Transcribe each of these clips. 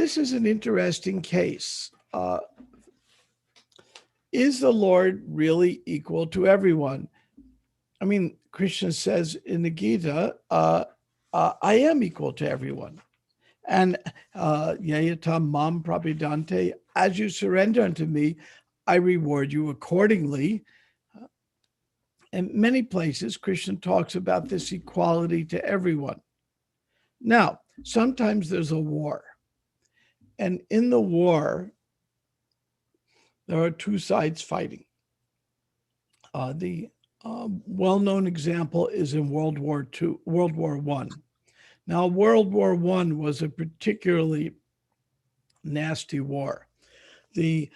This is an interesting case. Is the Lord really equal to everyone? I mean, Krishna says in the Gita, I am equal to everyone. And Yayatam mam prabhidante, as you surrender unto me, I reward you accordingly. In many places, Krishna talks about this equality to everyone. Now, sometimes there's a war. And in the war, there are two sides fighting. The well-known example is in World War I. Now, World War I was a particularly nasty war. The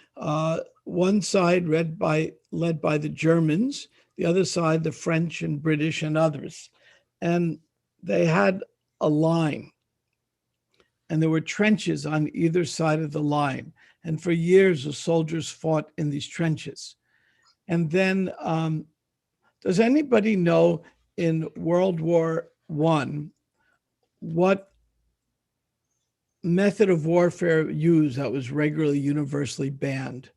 one side led by the Germans, the other side the French and British and others, and they had a line, and there were trenches on either side of the line. And for years, the soldiers fought in these trenches. And then, does anybody know in World War I what method of warfare used that was regularly universally banned?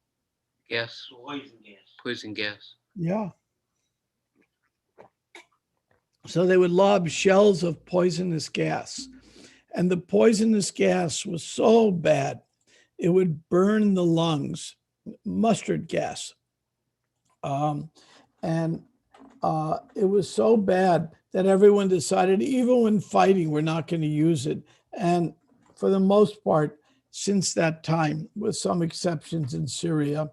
Gas. Poison gas. Poison gas. Yeah. So they would lob shells of poisonous gas. And the poisonous gas was so bad, it would burn the lungs, mustard gas. And it was so bad that everyone decided, even when fighting, we're not going to use it. And for the most part, since that time, with some exceptions in Syria,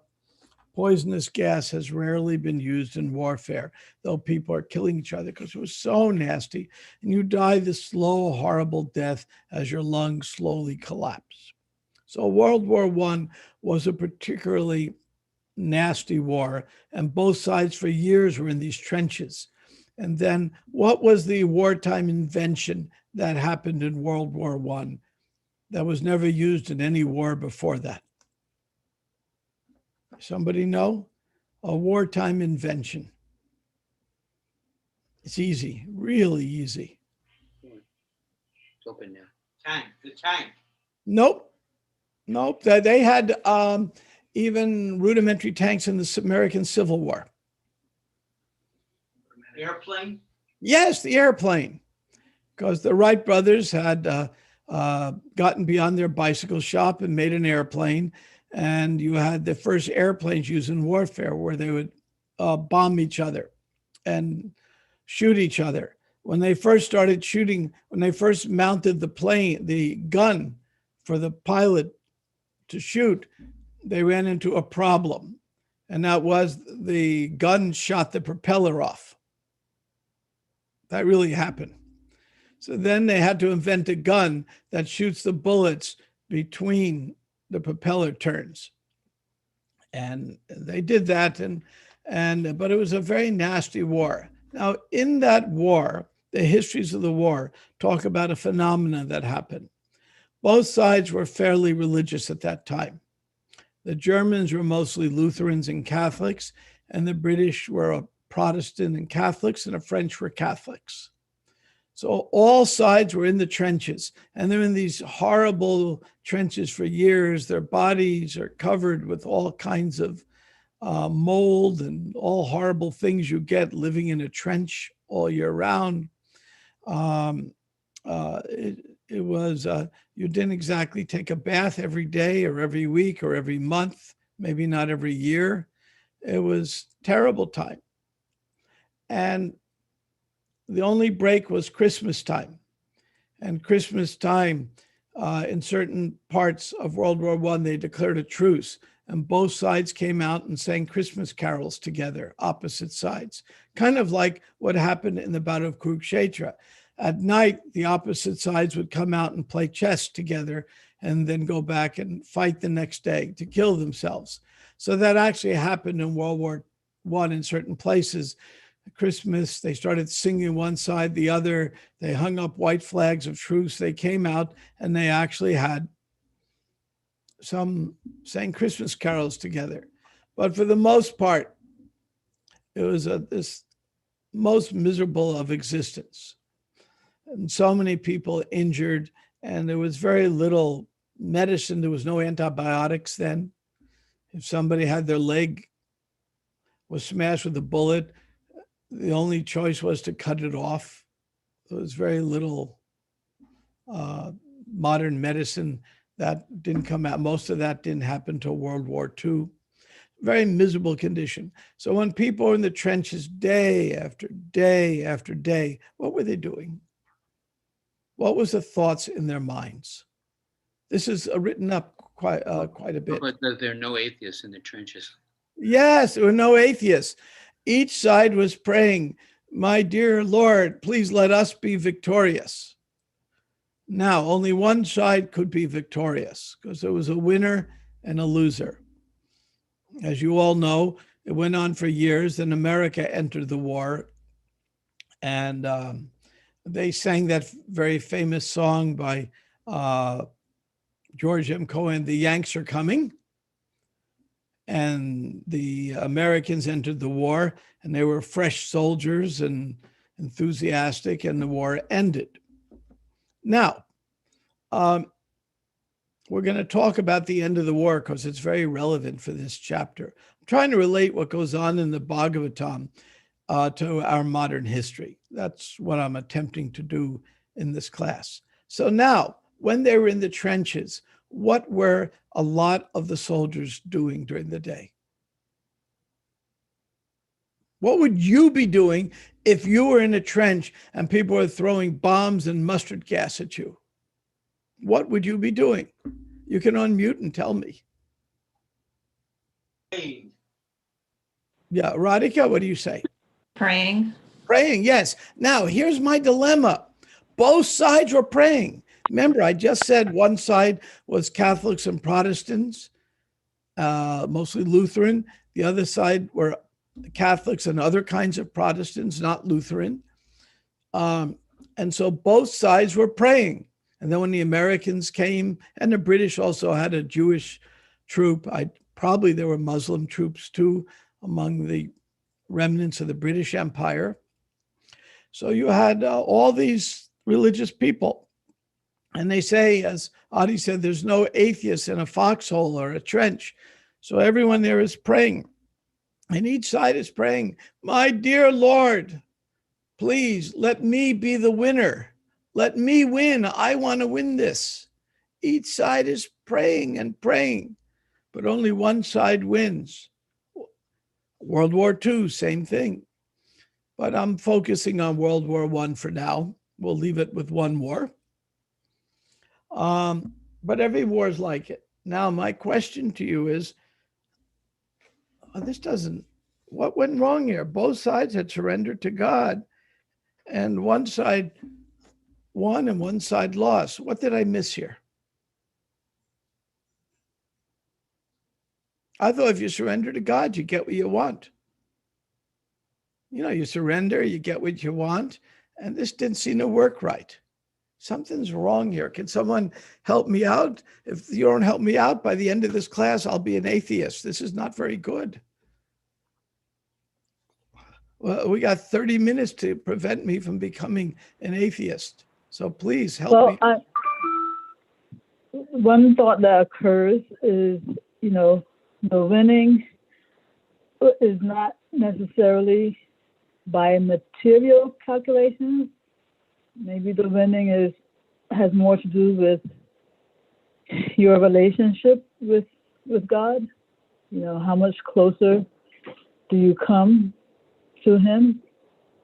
poisonous gas has rarely been used in warfare, though people are killing each other because it was so nasty. And you die the slow, horrible death as your lungs slowly collapse. So World War I was a particularly nasty war, and both sides for years were in these trenches. And then what was the wartime invention that happened in World War I that was never used in any war before that? Somebody know? A wartime invention. It's easy, really easy. It's open now. The tank. Nope. They had even rudimentary tanks in the American Civil War. Airplane? Yes, the airplane. Because the Wright brothers had gotten beyond their bicycle shop and made an airplane. And you had the first airplanes used in warfare where they would bomb each other and shoot each other. When they first started shooting, when they first mounted the gun for the pilot to shoot, they ran into a problem. And that was the gun shot the propeller off. That really happened. So then they had to invent a gun that shoots the bullets between the propeller turns. And they did that, but it was a very nasty war. Now, in that war, the histories of the war talk about a phenomenon that happened. Both sides were fairly religious at that time. The Germans were mostly Lutherans and Catholics, and the British were Protestant and Catholics, and the French were Catholics. So all sides were in the trenches, and they're in these horrible trenches for years. Their bodies are covered with all kinds of mold and all horrible things you get living in a trench all year round. It was, you didn't exactly take a bath every day or every week or every month, maybe not every year. It was a terrible time. And the only break was Christmas time. And Christmas time, in certain parts of World War I, they declared a truce. And both sides came out and sang Christmas carols together, opposite sides. Kind of like what happened in the Battle of Kurukshetra. At night, the opposite sides would come out and play chess together and then go back and fight the next day to kill themselves. So that actually happened in World War I in certain places. Christmas, they started singing one side, the other. They hung up white flags of truce. They came out and they actually had some sang Christmas carols together. But for the most part, it was this most miserable of existence. And so many people injured, and there was very little medicine. There was no antibiotics then. If somebody had their leg was smashed with a bullet, the only choice was to cut it off. There was very little modern medicine that didn't come out. Most of that didn't happen until World War II. Very miserable condition. So when people were in the trenches day after day after day, what were they doing? What was the thoughts in their minds? This is written up quite a bit. But there are no atheists in the trenches. Yes, there were no atheists. Each side was praying, my dear Lord, please let us be victorious. Now, only one side could be victorious because there was a winner and a loser. As you all know, it went on for years. Then America entered the war. And they sang that very famous song by George M. Cohan, "The Yanks Are Coming." And the Americans entered the war, and they were fresh soldiers and enthusiastic, and the war ended. Now, we're going to talk about the end of the war because it's very relevant for this chapter. I'm trying to relate what goes on in the Bhagavatam to our modern history. That's what I'm attempting to do in this class. So now, when they were in the trenches, what were a lot of the soldiers doing during the day? What would you be doing if you were in a trench and people were throwing bombs and mustard gas at you? What would you be doing? You can unmute and tell me. Praying. Yeah, Radhika, what do you say? Praying. Praying, yes. Now, here's my dilemma. Both sides were praying. Remember, I just said one side was Catholics and Protestants, mostly Lutheran. The other side were Catholics and other kinds of Protestants, not Lutheran. And so both sides were praying. And then when the Americans came, and the British also had a Jewish troop, probably there were Muslim troops too among the remnants of the British Empire. So you had all these religious people. And they say, as Adi said, there's no atheists in a foxhole or a trench. So everyone there is praying. And each side is praying, my dear Lord, please let me be the winner. Let me win. I want to win this. Each side is praying and praying, but only one side wins. World War II, same thing. But I'm focusing on World War I for now. We'll leave it with one war. But every war is like it. Now, my question to you is, what went wrong here? Both sides had surrendered to God, and one side won and one side lost. What did I miss here? I thought if you surrender to God, you get what you want. You know, you surrender, you get what you want, and this didn't seem to work right. Something's wrong here. Can someone help me out? If you don't help me out, by the end of this class, I'll be an atheist. This is not very good. Well, we got 30 minutes to prevent me from becoming an atheist. So please help me. One thought that occurs is, the winning is not necessarily by material calculations. Maybe the winning has more to do with your relationship with God. How much closer do you come to Him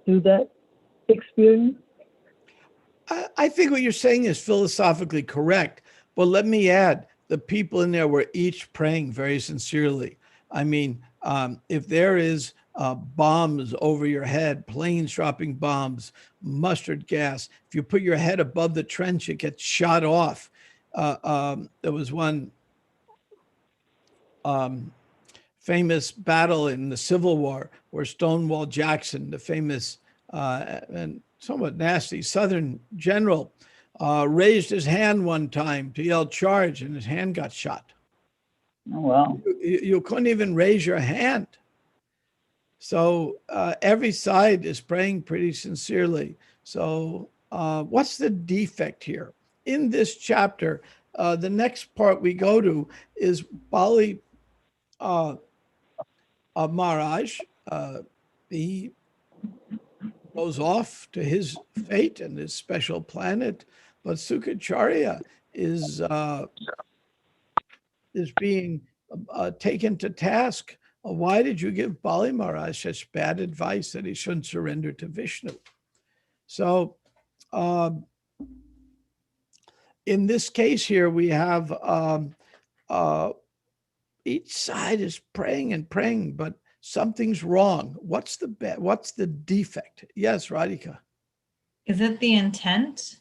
through that experience? I think what you're saying is philosophically correct, but let me add, the people in there were each praying very sincerely. I mean, if there is bombs over your head, planes dropping bombs, mustard gas, if you put your head above the trench, it gets shot off. There was one famous battle in the Civil War where Stonewall Jackson, the famous and somewhat nasty Southern general, raised his hand one time to yell charge, and his hand got shot. Oh, wow. You couldn't even raise your hand. So every side is praying pretty sincerely. So what's the defect here? In this chapter, the next part we go to is Bali Maharaj. He goes off to his fate and his special planet, but Sukacharya is being taken to task. Why did you give Bali Maharaj such bad advice that he shouldn't surrender to Vishnu? So in this case here, we have each side is praying and praying, but something's wrong. What's the defect? Yes, Radhika. Is it the intent?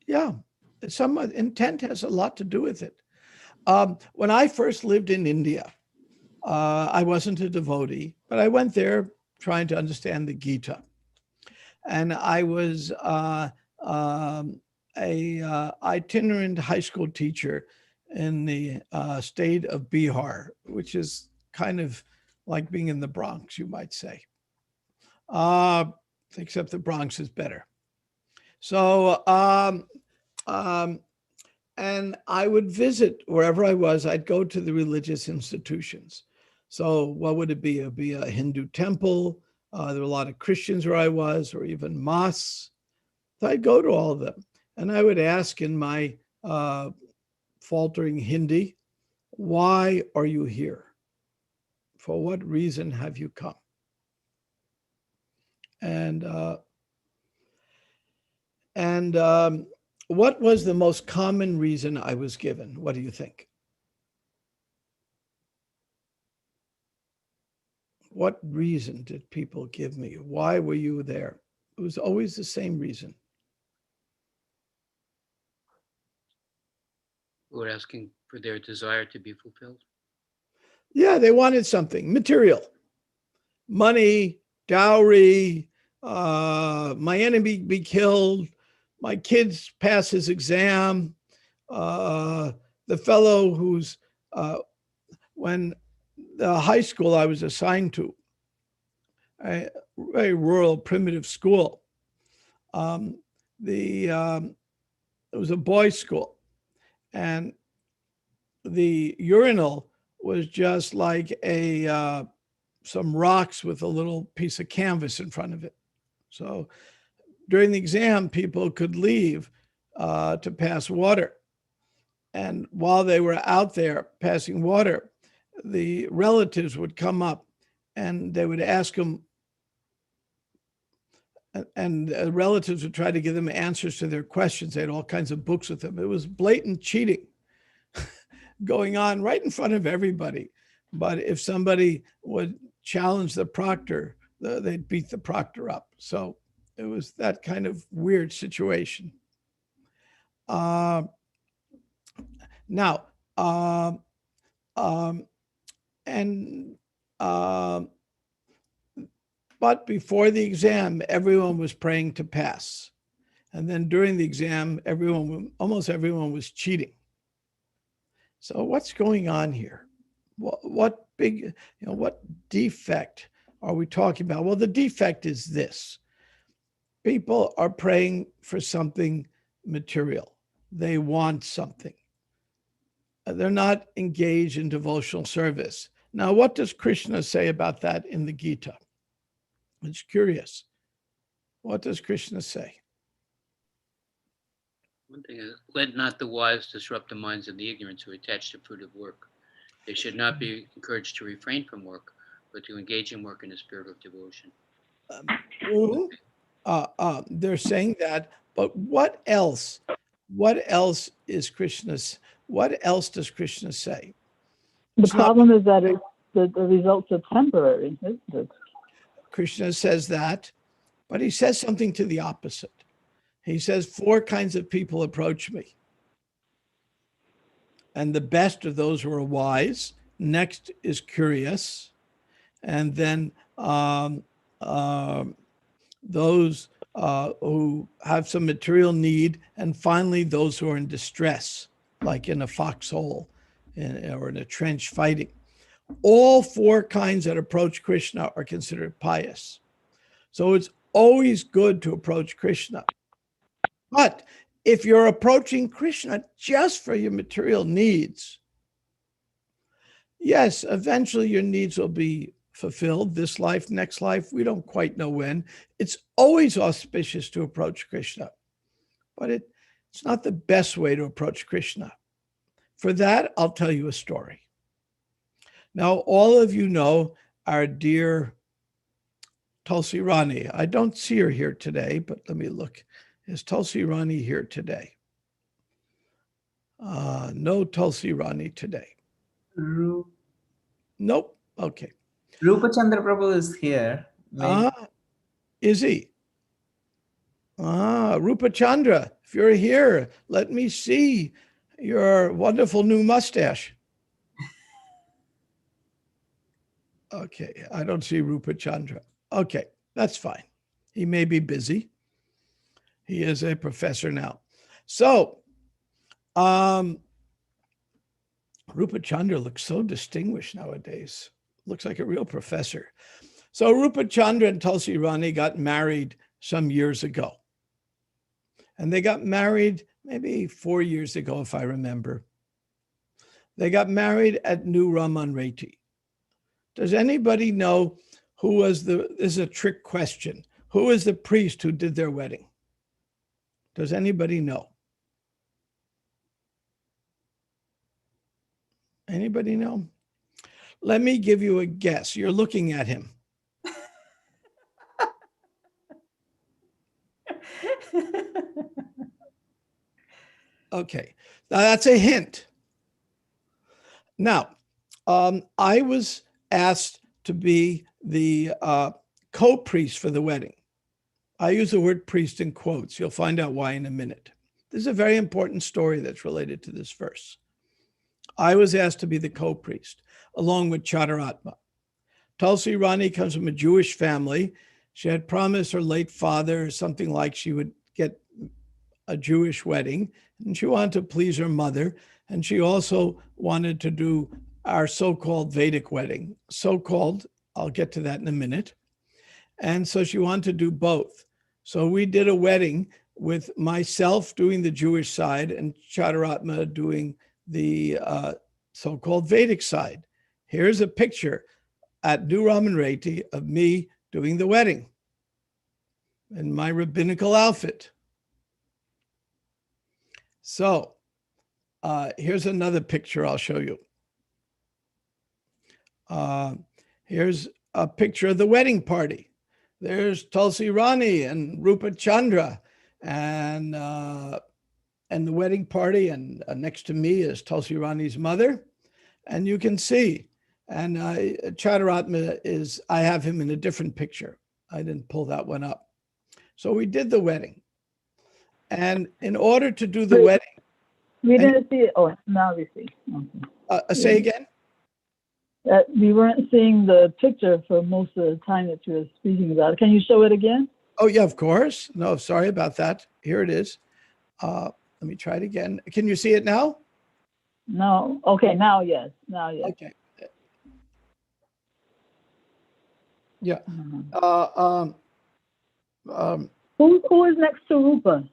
Yeah, some intent has a lot to do with it. When I first lived in India, I wasn't a devotee, but I went there trying to understand the Gita. And I was a itinerant high school teacher in the state of Bihar, which is kind of like being in the Bronx, you might say. Except the Bronx is better. So, and I would visit wherever I was. I'd go to the religious institutions. So what would it be? It would be a Hindu temple. There were a lot of Christians where I was, or even mosques. So I'd go to all of them. And I would ask in my faltering Hindi, why are you here? For what reason have you come? And what was the most common reason I was given? What do you think? What reason did people give me? Why were you there? It was always the same reason. We're asking for their desire to be fulfilled. Yeah, they wanted something material, money, dowry, my enemy be killed, my kids pass his exam, the fellow who's, when the high school I was assigned to, a very rural, primitive school, it was a boys' school, and the urinal was just like some rocks with a little piece of canvas in front of it. So during the exam, people could leave to pass water. And while they were out there passing water, the relatives would come up and they would ask them, and the relatives would try to give them answers to their questions. They had all kinds of books with them. It was blatant cheating going on right in front of everybody. But if somebody would challenge the proctor, they'd beat the proctor up. So it was that kind of weird situation. But before the exam, everyone was praying to pass. And then during the exam, almost everyone was cheating. So what's going on here? What defect are we talking about? Well, the defect is this. People are praying for something material. They want something. They're not engaged in devotional service. Now, what does Krishna say about that in the Gita? It's curious. What does Krishna say? One thing is, let not the wise disrupt the minds of the ignorant who attach to fruitive work. They should not be encouraged to refrain from work, but to engage in work in a spirit of devotion. They're saying that, but what else? What else is Krishna's? What else does Krishna say? The problem is that the results are temporary, isn't it? Krishna says that, but he says something to the opposite. He says 4 kinds of people approach me. And the best of those who are wise. Next is curious. And then those who have some material need. And finally, those who are in distress, like in a foxhole or in a trench fighting. All 4 kinds that approach Krishna are considered pious. So it's always good to approach Krishna. But if you're approaching Krishna just for your material needs, yes, eventually your needs will be fulfilled this life, next life. We don't quite know when. It's always auspicious to approach Krishna, but it's not the best way to approach Krishna. For that, I'll tell you a story. Now, all of you know our dear Tulsi Rani. I don't see her here today, but let me look. Is Tulsi Rani here today? No Tulsi Rani today. Nope. Okay. Rupa Chandra Prabhu is here. Is he? Rupa Chandra, if you're here, let me see your wonderful new mustache. Okay, I don't see Rupa Chandra. Okay, that's fine. He may be busy. He is a professor now. So, Rupa Chandra looks so distinguished nowadays. Looks like a real professor. So Rupa Chandra and Tulsi Rani got married some years ago. And they got married maybe 4 years ago, if I remember. They got married at New Raman Reti. Does anybody know who was this is a trick question. Who is the priest who did their wedding? Does anybody know? Anybody know? Let me give you a guess. You're looking at him. Okay, now that's a hint. Now, I was asked to be the co-priest for the wedding. I use the word priest in quotes. You'll find out why in a minute. This is a very important story that's related to this verse. I was asked to be the co-priest, along with Chadaratma. Tulsi Rani comes from a Jewish family. She had promised her late father something like she would get a Jewish wedding, and she wanted to please her mother, and she also wanted to do our so-called Vedic wedding. So-called, I'll get to that in a minute. And so she wanted to do both. So we did a wedding with myself doing the Jewish side and Chadaratma doing the so-called Vedic side. Here's a picture at New Raman Reti of me doing the wedding in my rabbinical outfit. So here's another picture I'll show you. Here's a picture of the wedding party. There's Tulsi Rani and Rupa Chandra and the wedding party. And next to me is Tulsi Rani's mother. And you can see, and Chadaratma I have him in a different picture. I didn't pull that one up. So we did the wedding. And in order to do the wedding. We didn't see it. Oh, now we see. Okay. Say again? We weren't seeing the picture for most of the time that you were speaking about. Can you show it again? Oh, yeah, of course. No, sorry about that. Here it is. Let me try it again. Can you see it now? No. Okay, now yes. Now yes. Okay. Yeah. Who is next to Rupa?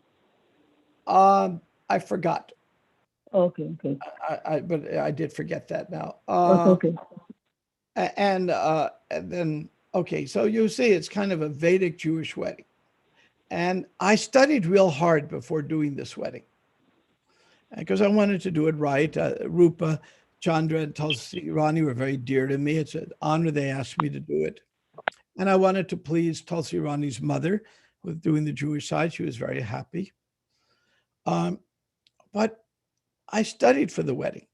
I forgot. Okay. But I did forget that now. Okay. And then, okay, so you see it's kind of a Vedic Jewish wedding. And I studied real hard before doing this wedding because I wanted to do it right. Rupa, Chandra, and Tulsi Rani were very dear to me. It's an honor they asked me to do it. And I wanted to please Tulsi Rani's mother with doing the Jewish side. She was very happy. But I studied for the wedding.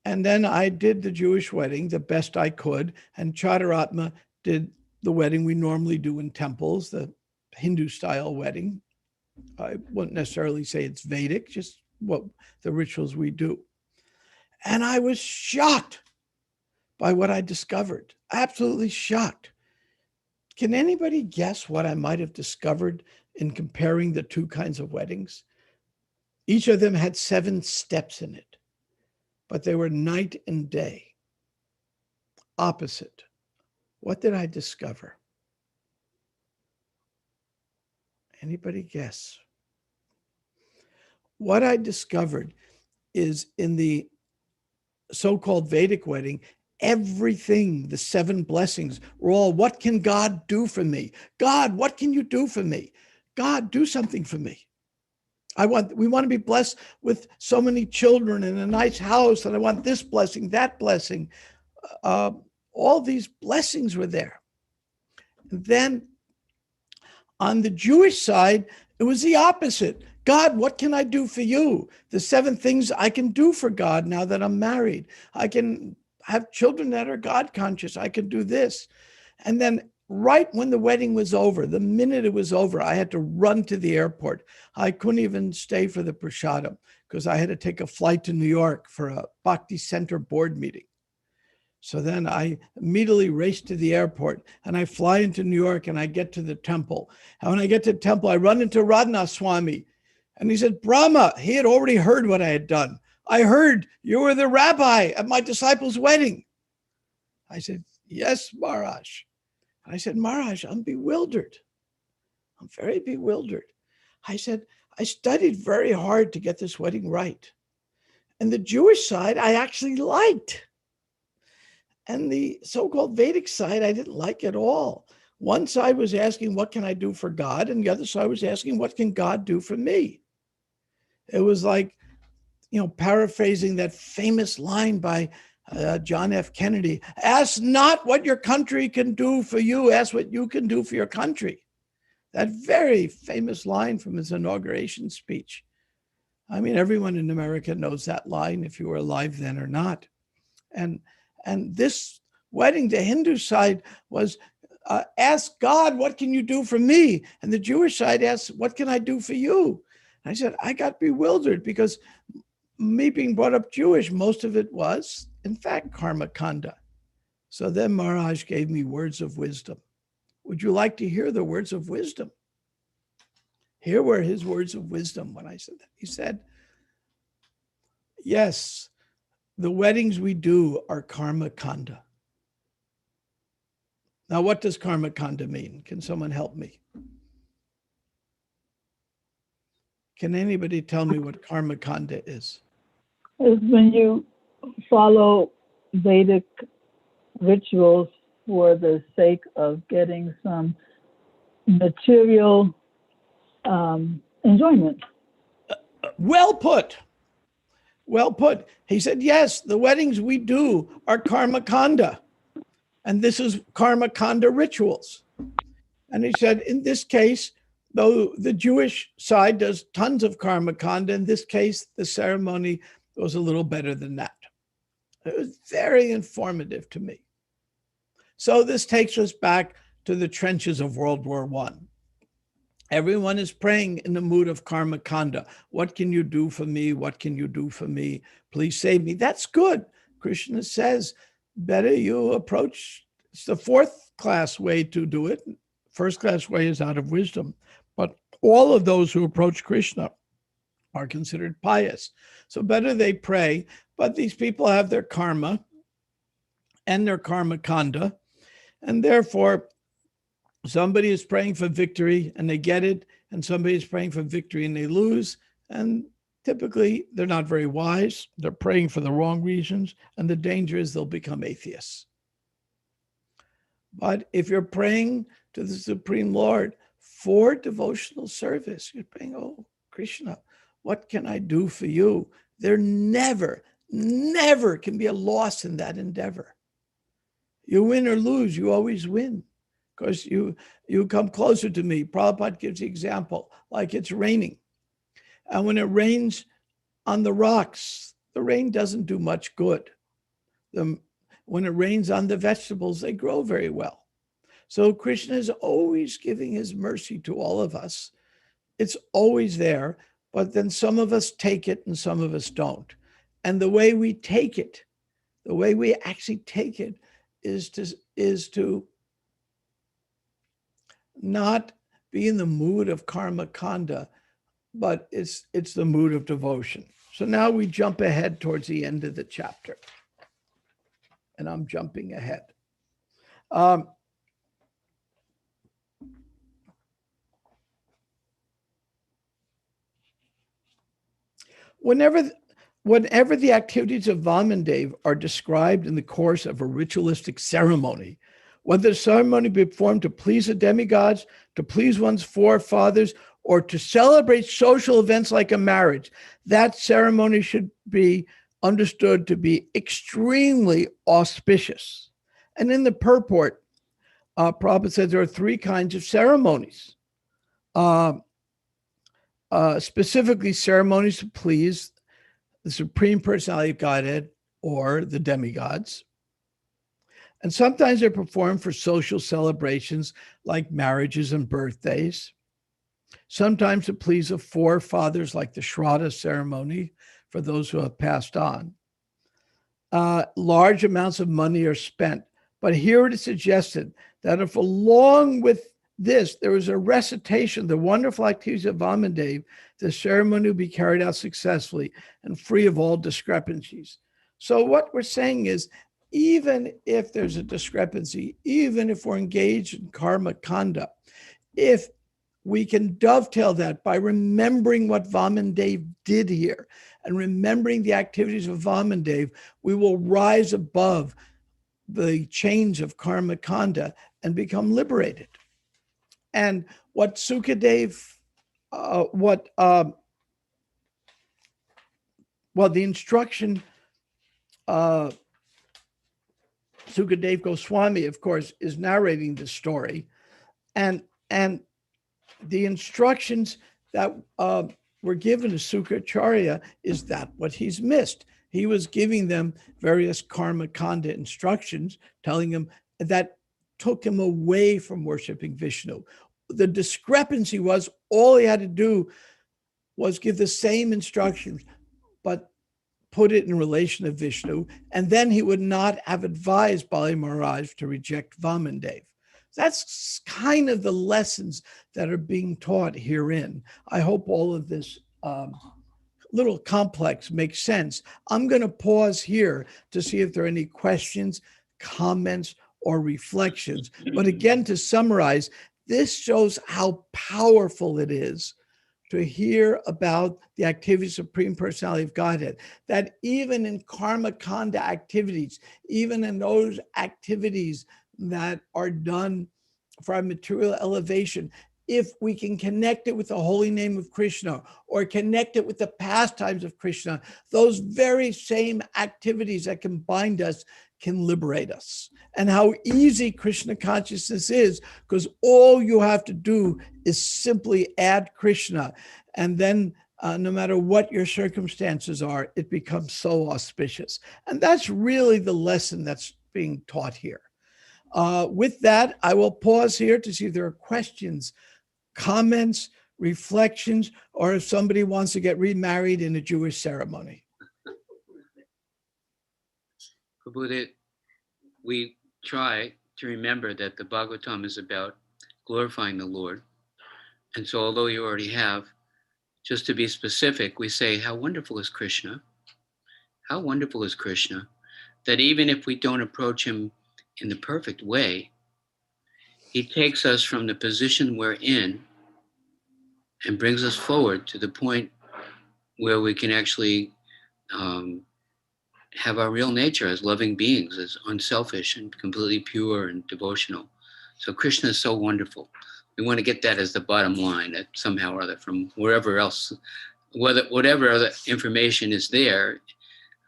And then I did the Jewish wedding the best I could. And Chadaratma did the wedding we normally do in temples, the Hindu style wedding. I wouldn't necessarily say it's Vedic, just what the rituals we do. And I was shocked by what I discovered. Absolutely shocked. Can anybody guess what I might have discovered in comparing the two kinds of weddings? Each of them had 7 steps in it, but they were night and day, opposite. What did I discover? Anybody guess? what I discovered is in the so-called Vedic wedding, everything, the 7 blessings were all, what can God do for me? God, what can you do for me? God, do something for me. We want to be blessed with so many children and a nice house, and I want this blessing, that blessing. All these blessings were there. And then on the Jewish side, it was the opposite. God, what can I do for you? The 7 things I can do for God now that I'm married. I can have children that are God conscious. I can do this. And then right when the wedding was over, the minute it was over, I had to run to the airport. I couldn't even stay for the prasadam because I had to take a flight to New York for a Bhakti Center board meeting. So then I immediately race to the airport and I fly into New York and I get to the temple. And when I get to the temple, I run into Radhanath Swami. And he said, Brahma, he had already heard what I had done. I heard you were the rabbi at my disciple's wedding. I said, yes, Maharaj. And I said, Maharaj, I'm bewildered. I'm very bewildered. I said, I studied very hard to get this wedding right. And the Jewish side, I actually liked. And the so-called Vedic side, I didn't like at all. One side was asking, what can I do for God? And the other side was asking, what can God do for me? It was like, paraphrasing that famous line by John F. Kennedy, ask not what your country can do for you, ask what you can do for your country. That very famous line from his inauguration speech. I mean, everyone in America knows that line, if you were alive then or not. And this wedding, the Hindu side was, ask God, what can you do for me? And the Jewish side asked, what can I do for you? And I said, I got bewildered because me being brought up Jewish, most of it was, in fact, karma kanda. So then Maharaj gave me words of wisdom. Would you like to hear the words of wisdom? Here were his words of wisdom when I said that. He said, yes, the weddings we do are karma kanda. Now, what does karma kanda mean? Can someone help me? Can anybody tell me what karma kanda is? It's when you follow Vedic rituals for the sake of getting some material enjoyment. Well put. Well put. He said, yes, the weddings we do are karma kanda. And this is karma kanda rituals. And he said, in this case, though the Jewish side does tons of karma kanda, in this case, the ceremony was a little better than that. It was very informative to me. So this takes us back to the trenches of World War I. Everyone is praying in the mood of karma kanda. What can you do for me? What can you do for me? Please save me. That's good. Krishna says, better you approach. It's the 4th class way to do it. 1st class way is out of wisdom. But all of those who approach Krishna are considered pious. So better they pray. But these people have their karma and their karma kanda. And therefore, somebody is praying for victory and they get it, and somebody is praying for victory and they lose. And typically, they're not very wise. They're praying for the wrong reasons, and the danger is they'll become atheists. But if you're praying to the Supreme Lord for devotional service, you're praying, oh, Krishna, what can I do for you? There never can be a loss in that endeavor. You win or lose, you always win. Because you come closer to me. Prabhupada gives the example, like it's raining. And when it rains on the rocks, the rain doesn't do much good. When it rains on the vegetables, they grow very well. So Krishna is always giving his mercy to all of us. It's always there, but then some of us take it and some of us don't. And the way we take it, the way we actually take it is to not be in the mood of karma kanda, but it's the mood of devotion. So now we jump ahead towards the end of the chapter. And I'm jumping ahead. whenever the activities of Vamandev are described in the course of a ritualistic ceremony, whether the ceremony be performed to please the demigods, to please one's forefathers, or to celebrate social events like a marriage, that ceremony should be understood to be extremely auspicious. And in the purport, Prabhupada says there are three kinds of ceremonies. Specifically, ceremonies to please the Supreme Personality of Godhead or the demigods. And sometimes they're performed for social celebrations like marriages and birthdays. Sometimes to please the forefathers, like the Shraddha ceremony for those who have passed on. Large amounts of money are spent. But here it is suggested that if along with this, there was a recitation of the wonderful activities of Vamandev, the ceremony will be carried out successfully and free of all discrepancies. So what we're saying is, even if there's a discrepancy, even if we're engaged in karma kanda, if we can dovetail that by remembering what Vamandev did here and remembering the activities of Vamandev, we will rise above the chains of karma kanda and become liberated. And what Sukadev, the instruction, Sukadev Goswami, of course, is narrating the story, and the instructions that were given to Sukacharya is that what he's missed. He was giving them various karma kanda instructions, telling them that took him away from worshiping Vishnu. The discrepancy was all he had to do was give the same instructions, but put it in relation to Vishnu, and then he would not have advised Bali Maharaj to reject Vamandev. That's kind of the lessons that are being taught herein. I hope all of this little complex makes sense. I'm going to pause here to see if there are any questions, comments, or reflections. But again, to summarize, this shows how powerful it is to hear about the activities of Supreme Personality of Godhead, that even in karma kanda activities, even in those activities that are done for our material elevation, if we can connect it with the holy name of Krishna or connect it with the pastimes of Krishna, those very same activities that can bind us can liberate us. And how easy Krishna consciousness is, because all you have to do is simply add Krishna. And then no matter what your circumstances are, it becomes so auspicious. And that's really the lesson that's being taught here. With that, I will pause here to see if there are questions, comments, reflections, or if somebody wants to get remarried in a Jewish ceremony. Prabhu, we try to remember that the Bhagavatam is about glorifying the Lord. And so although you already have, just to be specific, we say, how wonderful is Krishna? How wonderful is Krishna? That even if we don't approach him in the perfect way, he takes us from the position we're in and brings us forward to the point where we can actually have our real nature as loving beings, as unselfish and completely pure and devotional. So Krishna is so wonderful. We want to get that as the bottom line, that somehow or other, from wherever else, whatever other information is there,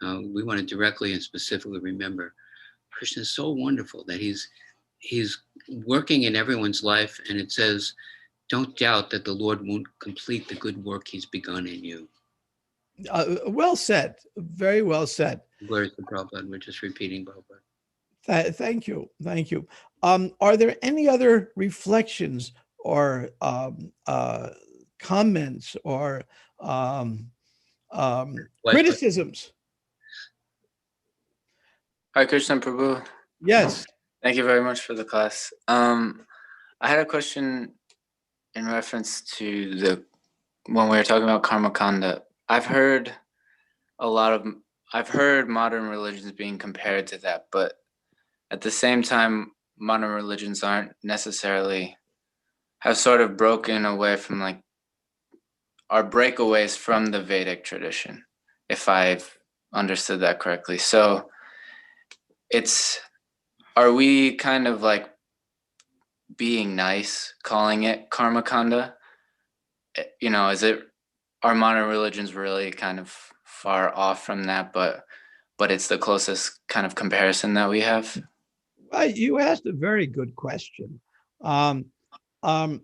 we want to directly and specifically remember Krishna is so wonderful that he's working in everyone's life, and it says, don't doubt that the Lord won't complete the good work he's begun in you. Well said. Very well said. Glory to Prabhupada. We're just repeating Prabhupada. Thank you. Thank you. Are there any other reflections or comments or criticisms? Hare Krishna Prabhu. Yes. Thank you very much for the class. I had a question in reference to when we were talking about karma kanda. I've heard modern religions being compared to that, but at the same time, modern religions aren't necessarily, have sort of broken away from are breakaways from the Vedic tradition. if I've understood that correctly. So are we kind of like being nice, calling it karma kanda? You know, are modern religions really kind of far off from that, but it's the closest kind of comparison that we have? Well, you asked a very good question. Um, um,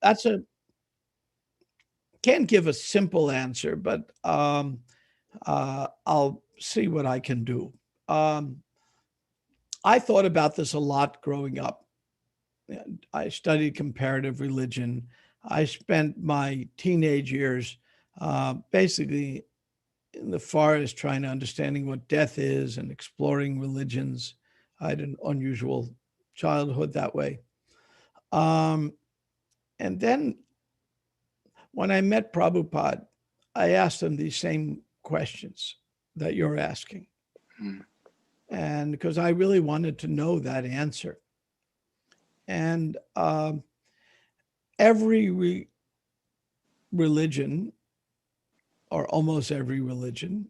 that's can't give a simple answer, but I'll see what I can do. I thought about this a lot growing up. I studied comparative religion. I spent my teenage years basically in the forest trying to understanding what death is and exploring religions. I had an unusual childhood that way. And then when I met Prabhupada, I asked him these same questions that you're asking. And because I really wanted to know that answer. And every religion, or almost every religion,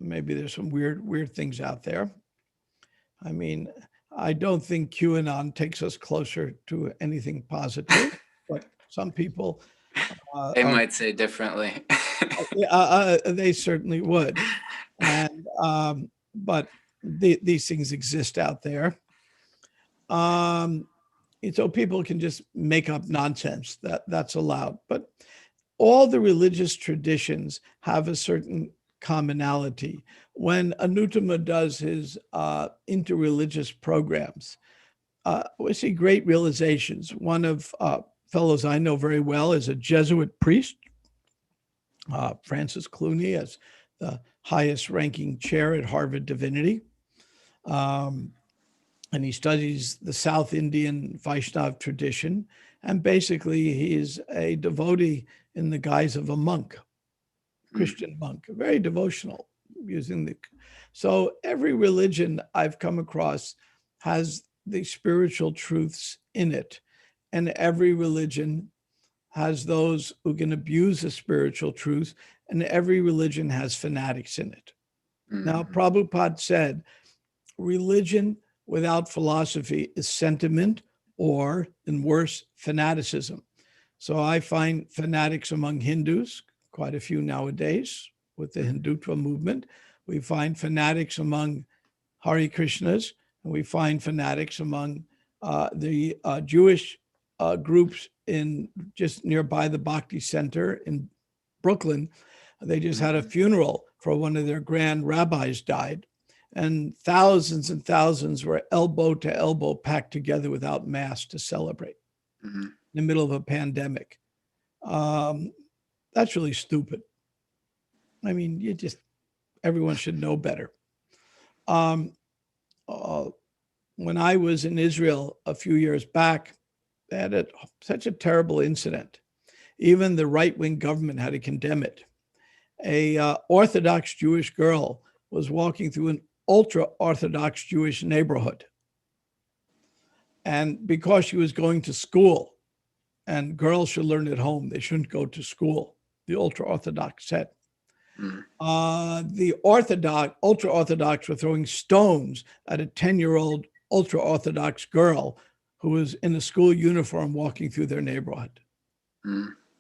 maybe there's some weird things out there. I mean, I don't think QAnon takes us closer to anything positive, but some people They might say differently. they certainly would. And but these things exist out there. And so people can just make up nonsense. That's allowed. But all the religious traditions have a certain commonality. When Anuttama does his interreligious programs, we see great realizations. One of fellows I know very well is a Jesuit priest, Francis Clooney, as the highest ranking chair at Harvard Divinity. And he studies the South Indian Vaishnav tradition. And basically, he's a devotee in the guise of a monk, Christian monk, very devotional, so every religion I've come across has the spiritual truths in it. And every religion has those who can abuse the spiritual truth, and every religion has fanatics in it. Now, Prabhupada said, religion without philosophy is sentiment, or, in worse, fanaticism. So I find fanatics among Hindus, quite a few nowadays with the Hindutva movement. We find fanatics among Hare Krishnas, and we find fanatics among the Jewish groups in just nearby the Bhakti Center in Brooklyn. They just had a funeral for one of their grand rabbis died, and thousands were elbow to elbow packed together without masks to celebrate in the middle of a pandemic. That's really stupid. I mean, everyone should know better. When I was in Israel a few years back, they had such a terrible incident. Even the right-wing government had to condemn it. A Orthodox Jewish girl was walking through an ultra-Orthodox Jewish neighborhood. And because she was going to school, and girls should learn at home, they shouldn't go to school, the ultra-Orthodox said. The ultra-Orthodox were throwing stones at a 10-year-old ultra-Orthodox girl who was in a school uniform walking through their neighborhood.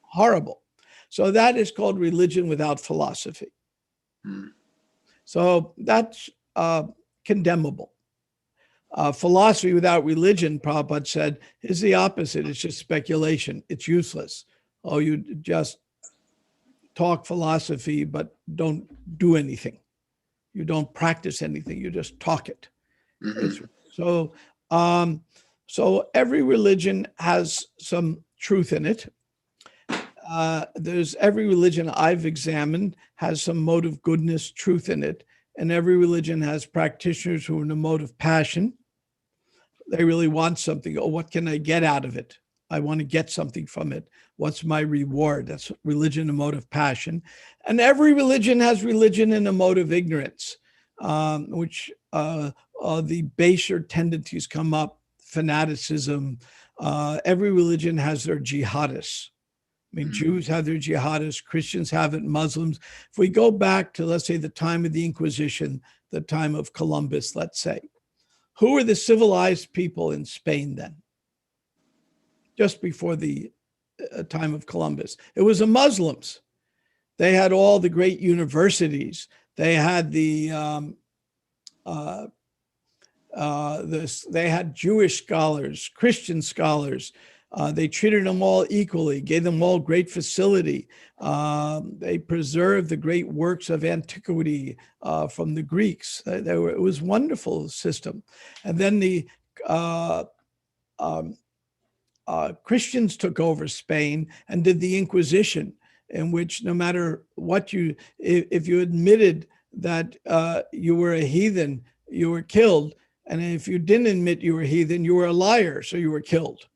Horrible. So that is called religion without philosophy. So that's condemnable. Philosophy without religion, Prabhupada said, is the opposite. It's just speculation. It's useless. Oh, you just talk philosophy, but don't do anything. You don't practice anything. You just talk it. So every religion has some truth in it. Every religion I've examined has some mode of goodness, truth in it. And every religion has practitioners who are in a mode of passion. They really want something. Oh, what can I get out of it? I want to get something from it. What's my reward? That's religion, a mode of passion. And every religion has religion in a mode of ignorance, which the baser tendencies come up, fanaticism. Every religion has their jihadists, mean, Jews have their jihadists, Christians have it, Muslims. If we go back to, let's say, the time of the Inquisition, the time of Columbus, let's say, who were the civilized people in Spain then? Just before the time of Columbus, it was the Muslims. They had all the great universities. They had they had Jewish scholars, Christian scholars. They treated them all equally, gave them all great facility. They preserved the great works of antiquity from the Greeks. It was a wonderful system. And then the Christians took over Spain and did the Inquisition, in which no matter what if you admitted that you were a heathen, you were killed. And if you didn't admit you were a heathen, you were a liar, so you were killed.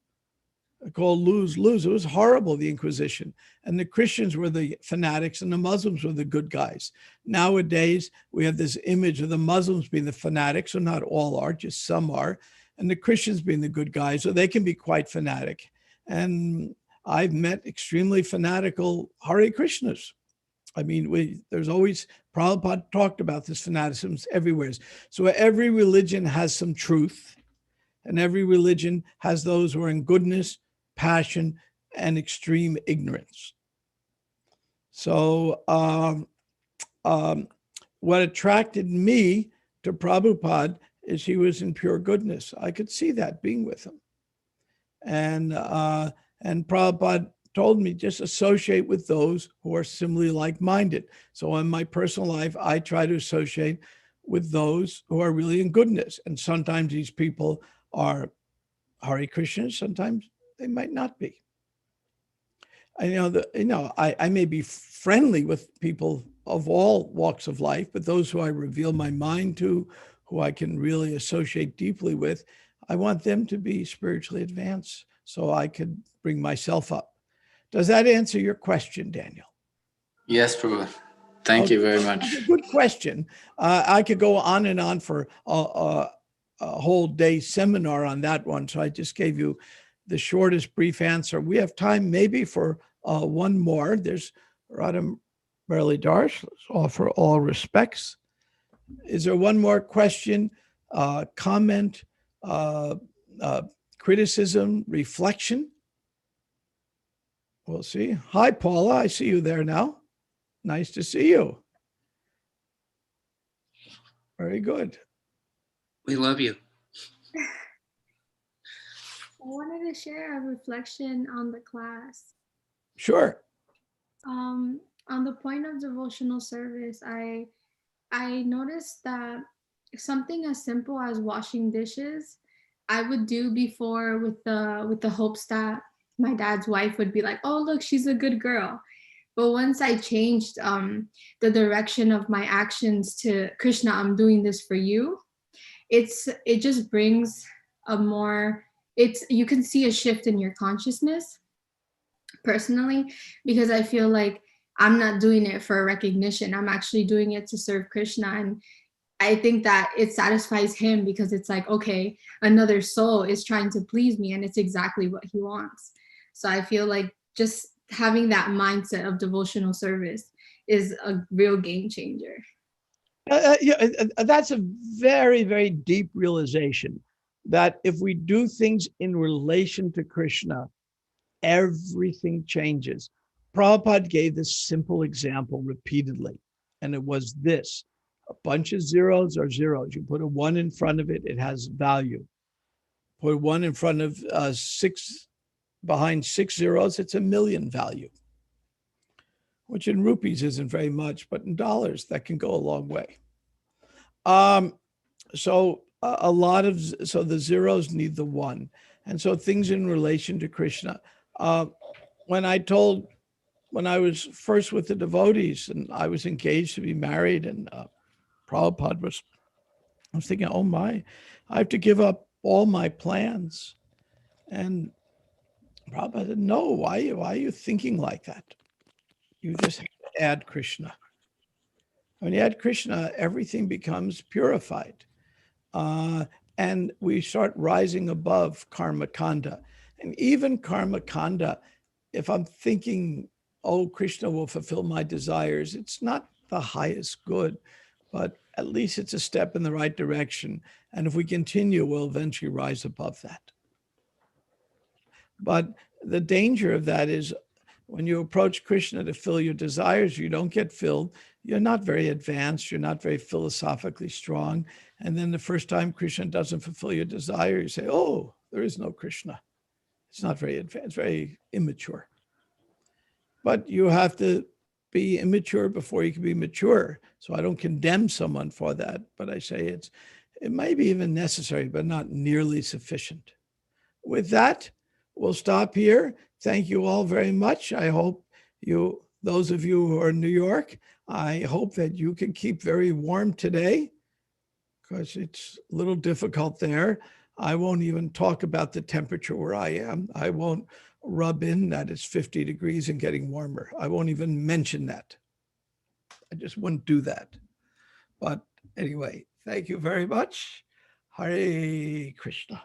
Called lose-lose. It was horrible, the Inquisition. And the Christians were the fanatics and the Muslims were the good guys. Nowadays, we have this image of the Muslims being the fanatics, so not all are, just some are, and the Christians being the good guys, so they can be quite fanatic. And I've met extremely fanatical Hare Krishnas. I mean, there's always, Prabhupada talked about this fanaticism everywhere. So every religion has some truth, and every religion has those who are in goodness, passion, and extreme ignorance. So what attracted me to Prabhupada is he was in pure goodness. I could see that being with him. And Prabhupada told me just associate with those who are similarly like-minded. So in my personal life, I try to associate with those who are really in goodness. And sometimes these people are Hare Krishna, sometimes they might not be. I may be friendly with people of all walks of life, but those who I reveal my mind to, who I can really associate deeply with, I want them to be spiritually advanced so I could bring myself up. Does that answer your question, Daniel? Yes, Prabhu. Thank you very much. Good question. I could go on and on for a whole day seminar on that one. So I just gave you the shortest brief answer. We have time maybe for one more. There's Radha Murali Darsh. Let's offer all respects. Is there one more question, comment, criticism, reflection? We'll see. Hi, Paula. I see you there now. Nice to see you. Very good. We love you. I wanted to share a reflection on the class. Sure. On the point of devotional service, I noticed that something as simple as washing dishes, I would do before with the hopes that my dad's wife would be like, oh, look, she's a good girl. But once I changed the direction of my actions to Krishna, I'm doing this for you, it just brings you can see a shift in your consciousness personally, because I feel like I'm not doing it for recognition. I'm actually doing it to serve Krishna. And I think that it satisfies him because it's like, okay, another soul is trying to please me and it's exactly what he wants. So I feel like just having that mindset of devotional service is a real game changer. That's a very, very deep realization that if we do things in relation to Krishna, everything changes. Prabhupada gave this simple example repeatedly, and it was this. A bunch of zeros are zeros. You put a 1 in front of it, it has value. Put 1 in front of behind 6 zeros, it's a million value, which in rupees isn't very much, but in dollars, that can go a long way. So the zeros need the 1. And so things in relation to Krishna. When I was first with the devotees and I was engaged to be married, and Prabhupada I was thinking, oh my, I have to give up all my plans. And Prabhupada said, no, why are you thinking like that? You just have to add Krishna. When you add Krishna, everything becomes purified. And we start rising above karma kanda. And even karma kanda if I'm thinking, oh, Krishna will fulfill my desires, it's not the highest good, but at least it's a step in the right direction. And if we continue, we'll eventually rise above that. But the danger of that is when you approach Krishna to fill your desires, you don't get filled. You're not very advanced. You're not very philosophically strong. And then the first time Krishna doesn't fulfill your desire, you say, oh, there is no Krishna. It's not very advanced, very immature. But you have to be immature before you can be mature. So I don't condemn someone for that, but I say it may be even necessary, but not nearly sufficient. With that, we'll stop here. Thank you all very much. I hope those of you who are in New York, I hope that you can keep very warm today because it's a little difficult there. I won't even talk about the temperature where I am. I won't rub in that it's 50 degrees and getting warmer. I won't even mention that. I just wouldn't do that. But anyway, thank you very much. Hare Krishna.